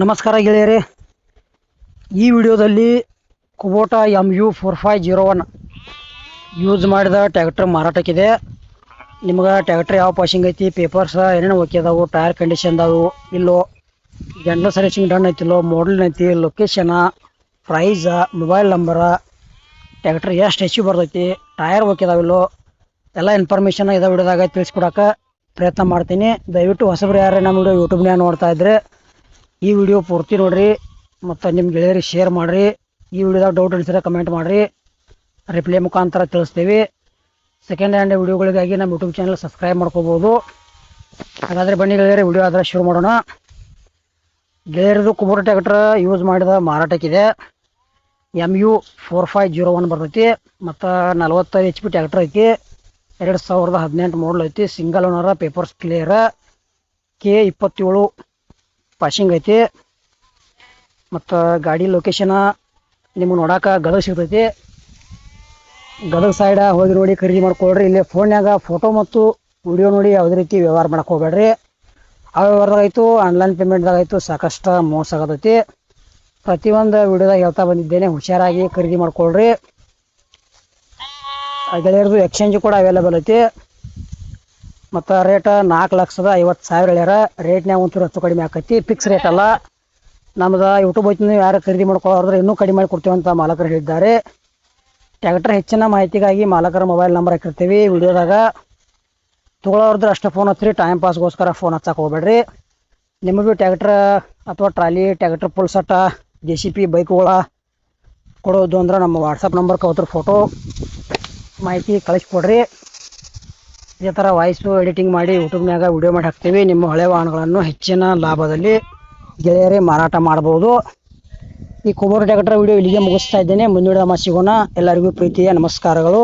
ನಮಸ್ಕಾರ ಗೆಳೆಯರೇ. ಈ ವಿಡಿಯೋದಲ್ಲಿ ಕುಬೋಟಾ MU4501 ಯೂಸ್ ಮಾಡಿದ ಟ್ಯಾಕ್ಟರ್ ಮಾರಾಟಕ್ಕಿದೆ. ನಿಮಗೆ ಟ್ಯಾಕ್ಟರ್ ಯಾವ ಪಾಸಿಂಗ್ ಐತಿ, ಪೇಪರ್ಸ್ ಏನೇನು ಓಕೆ ಅದಾವು, ಟೈರ್ ಕಂಡೀಷನ್ ಅದಾವು ಇಲ್ಲೋ, ಜನರಲ್ ಸರ್ವಿಸಿಂಗ್ ಡನ್ ಐತಿಲ್ಲೋ, ಮಾಡಲ್ ಐತಿ, location, price, mobile number, tractor ಎಷ್ಟು ಹೆಚ್ಚು ಬರ್ತೈತಿ, ಟೈರ್ ಓಕೆ ಅದಾವಿಲ್ಲೋ, ಎಲ್ಲ ಇನ್ಫಾರ್ಮೇಷನ್ ಇದೇ ವಿಡಿಯೋದಾಗ ತಿಳಿಸ್ಕೊಡಕ್ಕೆ ಪ್ರಯತ್ನ ಮಾಡ್ತೀನಿ. ದಯವಿಟ್ಟು ಹೊಸಬ್ರು ಯಾರು ನಮ್ಮ ವಿಡಿಯೋ ಯೂಟ್ಯೂಬ್ನಾಗ ನೋಡ್ತಾ ಇದ್ರೆ ಈ ವಿಡಿಯೋ ಪೂರ್ತಿ ನೋಡ್ರಿ ಮತ್ತು ನಿಮ್ಮ ಗೆಳೆಯರಿಗೆ ಶೇರ್ ಮಾಡಿರಿ. ಈ ವಿಡಿಯೋದಾಗ ಡೌಟ್ ಅನಿಸಿದ್ರೆ ಕಮೆಂಟ್ ಮಾಡಿರಿ, ರಿಪ್ಲೈ ಮುಖಾಂತರ ತಿಳಿಸ್ತೀವಿ. ಸೆಕೆಂಡ್ ಹ್ಯಾಂಡ್ ವಿಡಿಯೋಗಳಿಗಾಗಿ ನಮ್ಮ ಯೂಟ್ಯೂಬ್ ಚಾನಲ್ ಸಬ್ಸ್ಕ್ರೈಬ್ ಮಾಡ್ಕೋಬೋದು. ಹಾಗಾದರೆ ಬನ್ನಿ ಗೆಳೆಯರೆ, ವಿಡಿಯೋ ಆದರೆ ಶುರು ಮಾಡೋಣ. ಗೆಳೆಯರದು ಕುಬೋಟಾ ಟ್ಯಾಕ್ಟರ್ ಯೂಸ್ ಮಾಡಿದ ಮಾರಾಟಕ್ಕಿದೆ. MU4501 ಬರ್ತೈತಿ ಮತ್ತು 45 HP ಟ್ಯಾಕ್ಟರ್ ಐತಿ. 2018 ಮಾಡಲ್ ಐತಿ. Single owner, papers clear, K27 passing ಐತಿ. ಮತ್ತು ಗಾಡಿ ಲೊಕೇಶನ್ ನಿಮಗೆ ನೋಡೋಕೆ ಗದಗ ಸಿಗ್ತೈತಿ. ಗದಗ ಸೈಡ ಹೋಗಿ ನೋಡಿ ಖರೀದಿ ಮಾಡ್ಕೊಳ್ರಿ. ಇಲ್ಲಿ ಫೋನ್ಯಾಗ ಫೋಟೋ ಮತ್ತು ವಿಡಿಯೋ ನೋಡಿ ಯಾವುದೇ ರೀತಿ ವ್ಯವಹಾರ ಮಾಡಕ್ಕೆ ಹೋಗ್ಬೇಡ್ರಿ. ಆ ವ್ಯವಹಾರದಾಗಾಯ್ತು, ಆನ್ಲೈನ್ ಪೇಮೆಂಟ್ದಾಗಾಯ್ತು ಸಾಕಷ್ಟು ಮೋಸ ಆಗತೈತಿ. ಪ್ರತಿಯೊಂದು ವಿಡಿಯೋದಾಗ ಹೇಳ್ತಾ ಬಂದಿದ್ದೇನೆ, ಹುಷಾರಾಗಿ ಖರೀದಿ ಮಾಡ್ಕೊಳ್ರಿ. ಗೆಳೆಯರದು ಎಕ್ಸ್ಚೇಂಜ್ ಕೂಡ ಅವೈಲೇಬಲ್ ಐತಿ. ಮತ್ತು ರೇಟ್ 4,50,000 ಹೇಳ್ಯಾರ. ರೇಟ್ನಾಗ ಒಂಚೂರು ಹೆಚ್ಚು ಕಡಿಮೆ ಆಕೈತಿ, ಫಿಕ್ಸ್ ರೇಟ್ ಅಲ್ಲ. ನಮ್ದು ಯೂಟ್ಯೂಬ್ ಐತಿ, ಯಾರು ಖರೀದಿ ಮಾಡ್ಕೊಳ್ಳೋದ್ರೆ ಇನ್ನೂ ಕಡಿಮೆ ಮಾಡಿ ಕೊಡ್ತೀವಿ ಅಂತ ಮಾಲಕರು ಹೇಳಿದ್ದಾರೆ. ಟ್ಯಾಕ್ಟರ್ ಹೆಚ್ಚಿನ ಮಾಹಿತಿಗಾಗಿ ಮಾಲಕರ ಮೊಬೈಲ್ ನಂಬರ್ ಹಾಕಿರ್ತೀವಿ ವಿಡಿಯೋದಾಗ. ತೊಗೊಳೋರ್ದ್ರೆ ಅಷ್ಟೇ ಫೋನ್ ಹಚ್ಚಿರಿ, ಟೈಮ್ ಪಾಸ್ಗೋಸ್ಕರ ಫೋನ್ ಹಚ್ಚಕ್ಕೆ ಹೋಗ್ಬೇಡ್ರಿ. ನಿಮಗೂ ಟ್ಯಾಕ್ಟ್ರ್ ಅಥವಾ ಟ್ರಾಲಿ, ಟ್ಯಾಕ್ಟರ್ ಫುಲ್ ಸಟ್ಟ, JCB ಬೈಕ್ಗಳ ಕೊಡೋದು ಅಂದ್ರೆ ನಮ್ಮ ವಾಟ್ಸಪ್ ನಂಬರ್ಗೆ ಅವ್ರ ಫೋಟೋ ಮಾಹಿತಿ ಕಳಿಸ್ಕೊಡ್ರಿ. ಇದೇ ಥರ ವಾಯ್ಸು ಎಡಿಟಿಂಗ್ ಮಾಡಿ ಯೂಟ್ಯೂಬ್ನಾಗ ವಿಡಿಯೋ ಮಾಡಿ ಹಾಕ್ತೀವಿ. ನಿಮ್ಮ ಹಳೆ ವಾಹನಗಳನ್ನು ಹೆಚ್ಚಿನ ಲಾಭದಲ್ಲಿ ಗೆಳೆಯರೇ ಮಾರಾಟ ಮಾಡ್ಬೋದು. ಈ ಕುಬೋಟಾ ಟ್ಯಾಕ್ಟರ್ ವಿಡಿಯೋ ಇಲ್ಲಿಗೆ ಮುಗಿಸ್ತಾ ಇದ್ದೇನೆ. ಮುಂದಿನ ಸಿಗೋಣ. ಎಲ್ಲರಿಗೂ ಪ್ರೀತಿಯ ನಮಸ್ಕಾರಗಳು.